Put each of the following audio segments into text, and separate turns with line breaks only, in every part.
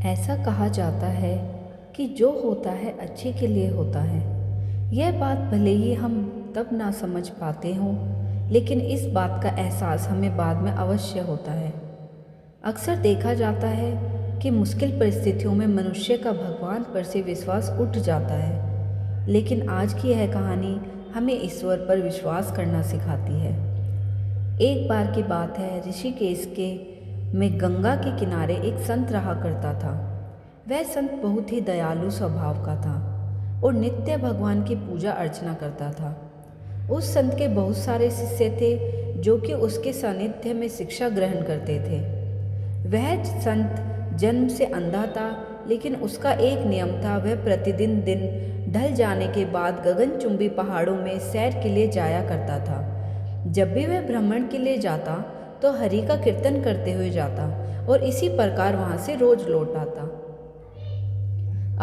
ऐसा कहा जाता है कि जो होता है अच्छे के लिए होता है। यह बात भले ही हम तब ना समझ पाते हों, लेकिन इस बात का एहसास हमें बाद में अवश्य होता है। अक्सर देखा जाता है कि मुश्किल परिस्थितियों में मनुष्य का भगवान पर से विश्वास उठ जाता है, लेकिन आज की यह कहानी हमें ईश्वर पर विश्वास करना सिखाती है। एक बार की बात है, ऋषिकेश के में गंगा के किनारे एक संत रहा करता था। वह संत बहुत ही दयालु स्वभाव का था और नित्य भगवान की पूजा अर्चना करता था। उस संत के बहुत सारे शिष्य थे जो कि उसके सानिध्य में शिक्षा ग्रहण करते थे। वह संत जन्म से अंधा था, लेकिन उसका एक नियम था, वह प्रतिदिन दिन ढल जाने के बाद गगनचुंबी पहाड़ों में सैर के लिए जाया करता था। जब भी वह भ्रमण के लिए जाता तो हरि का कीर्तन करते हुए जाता और इसी प्रकार वहाँ से रोज लौट आता।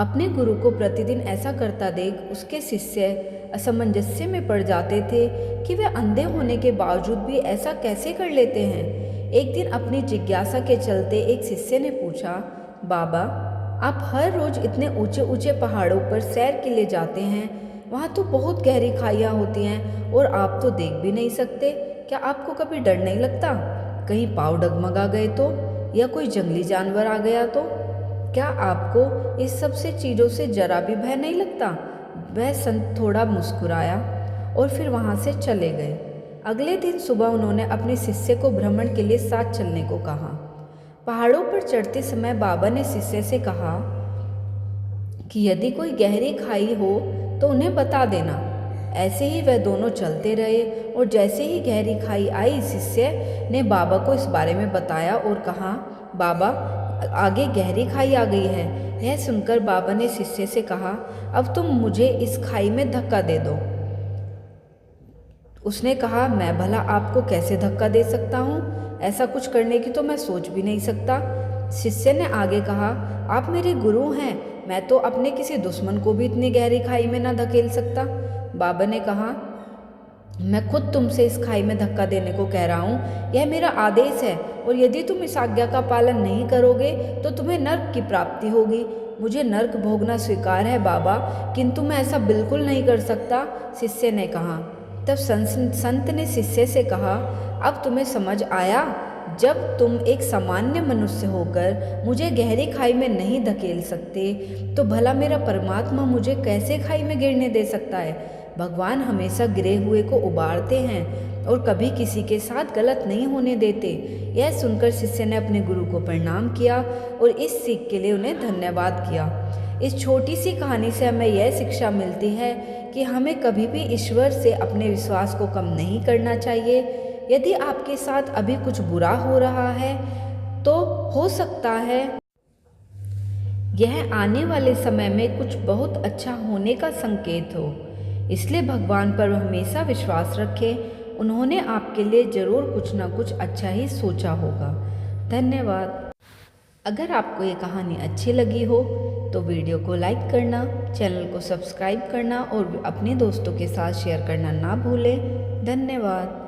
अपने गुरु को प्रतिदिन ऐसा करता देख उसके शिष्य असमंजस्य में पड़ जाते थे कि वे अंधे होने के बावजूद भी ऐसा कैसे कर लेते हैं। एक दिन अपनी जिज्ञासा के चलते एक शिष्य ने पूछा, बाबा, आप हर रोज इतने ऊंचे ऊंचे पहाड़ों पर सैर के लिए जाते हैं, वहाँ तो बहुत गहरी खाइयाँ होती हैं और आप तो देख भी नहीं सकते, क्या आपको कभी डर नहीं लगता? कहीं पाँव डगमगा गए तो, या कोई जंगली जानवर आ गया तो? क्या आपको इस सब से चीज़ों से जरा भी भय नहीं लगता? वह संत थोड़ा मुस्कुराया और फिर वहाँ से चले गए। अगले दिन सुबह उन्होंने अपने शिष्य को भ्रमण के लिए साथ चलने को कहा। पहाड़ों पर चढ़ते समय बाबा ने शिष्य से कहा कि यदि कोई गहरी खाई हो तो उन्हें बता देना। ऐसे ही वह दोनों चलते रहे और जैसे ही गहरी खाई आई, शिष्य ने बाबा को इस बारे में बताया और कहा, बाबा, आगे गहरी खाई आ गई है। यह सुनकर बाबा ने शिष्य से कहा, अब तुम मुझे इस खाई में धक्का दे दो। उसने कहा, मैं भला आपको कैसे धक्का दे सकता हूँ? ऐसा कुछ करने की तो मैं सोच भी नहीं सकता। शिष्य ने आगे कहा, आप मेरे गुरु हैं, मैं तो अपने किसी दुश्मन को भी इतनी गहरी खाई में न धकेल सकता। बाबा ने कहा, मैं खुद तुमसे इस खाई में धक्का देने को कह रहा हूँ, यह मेरा आदेश है और यदि तुम इस आज्ञा का पालन नहीं करोगे तो तुम्हें नर्क की प्राप्ति होगी। मुझे नर्क भोगना स्वीकार है बाबा, किंतु मैं ऐसा बिल्कुल नहीं कर सकता, शिष्य ने कहा। तब संत ने शिष्य से कहा, अब तुम्हें समझ आया? जब तुम एक सामान्य मनुष्य होकर मुझे गहरी खाई में नहीं धकेल सकते तो भला मेरा परमात्मा मुझे कैसे खाई में गिरने दे सकता है? भगवान हमेशा गिरे हुए को उबारते हैं और कभी किसी के साथ गलत नहीं होने देते। यह सुनकर शिष्य ने अपने गुरु को प्रणाम किया और इस सीख के लिए उन्हें धन्यवाद किया। इस छोटी सी कहानी से हमें यह शिक्षा मिलती है कि हमें कभी भी ईश्वर से अपने विश्वास को कम नहीं करना चाहिए। यदि आपके साथ अभी कुछ बुरा हो रहा है तो हो सकता है यह आने वाले समय में कुछ बहुत अच्छा होने का संकेत हो, इसलिए भगवान पर हमेशा विश्वास रखें। उन्होंने आपके लिए ज़रूर कुछ ना कुछ अच्छा ही सोचा होगा। धन्यवाद। अगर आपको ये कहानी अच्छी लगी हो तो वीडियो को लाइक करना, चैनल को सब्सक्राइब करना और अपने दोस्तों के साथ शेयर करना ना भूलें। धन्यवाद।